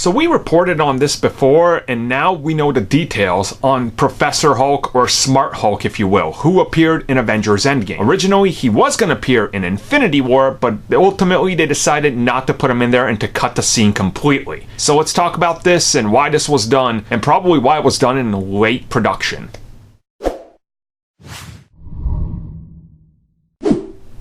So we reported on this before, and now we know the details on Professor Hulk, or Smart Hulk if you will, who appeared in Avengers Endgame. Originally, he was going to appear in Infinity War, but ultimately they decided not to put him in there and to cut the scene completely. So let's talk about this and why this was done, and probably why it was done in late production.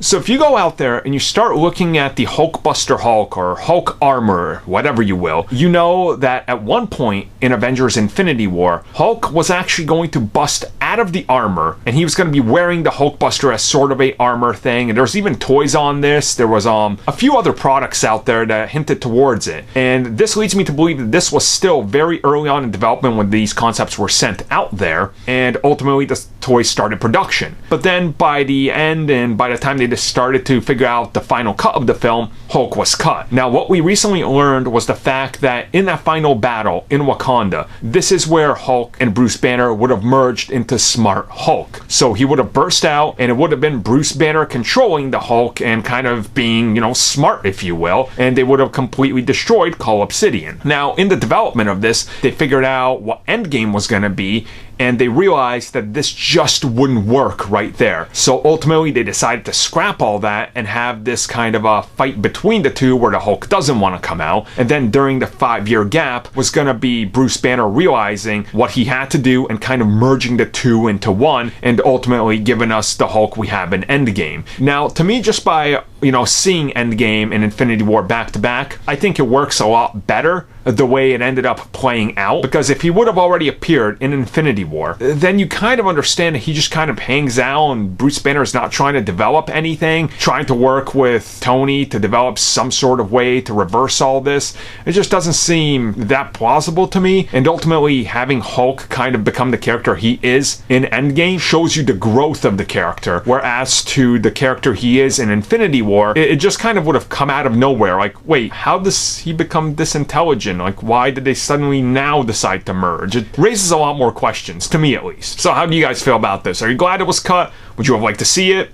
So if you go out there and you start looking at the Hulkbuster Hulk, or Hulk armor, whatever you will, you know that at one point in Avengers Infinity War, Hulk was actually going to bust out of the armor, and he was going to be wearing the Hulkbuster as sort of a armor thing, and there's even toys on this. There was a few other products out there that hinted towards it, and this leads me to believe that this was still very early on in development when these concepts were sent out there, and ultimately the toys started production. But then by the end, and by the time they started to figure out the final cut of the film, Hulk was cut. Now what we recently learned was the fact that in that final battle in Wakanda, this is where Hulk and Bruce Banner would have merged into Smart Hulk. So he would have burst out, and it would have been Bruce Banner controlling the Hulk and kind of being, smart if you will, and they would have completely destroyed Cull Obsidian. Now in the development of this, they figured out what Endgame was going to be, and they realized that this just wouldn't work right there. So ultimately they decided to scrap all that and have this kind of a fight between the two where the Hulk doesn't want to come out, and then during the 5-year gap was going to be Bruce Banner realizing what he had to do and kind of merging the two into one, and ultimately giving us the Hulk we have in Endgame. Now to me, just by seeing Endgame and Infinity War back to back, I think it works a lot better the way it ended up playing out, because if he would have already appeared in Infinity War, then you kind of understand that he just kind of hangs out and Bruce Banner is not trying to develop anything, trying to work with Tony to develop some sort of way to reverse all this. It just doesn't seem that plausible to me, and ultimately having Hulk kind of become the character he is in Endgame shows you the growth of the character, whereas to the character he is in Infinity War, it just kind of would have come out of nowhere. Like, wait, how does he become this intelligent? Like, why did they suddenly now decide to merge? It raises a lot more questions, to me at least. So how do you guys feel about this? Are you glad it was cut? Would you have liked to see it?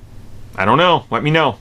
I don't know. Let me know.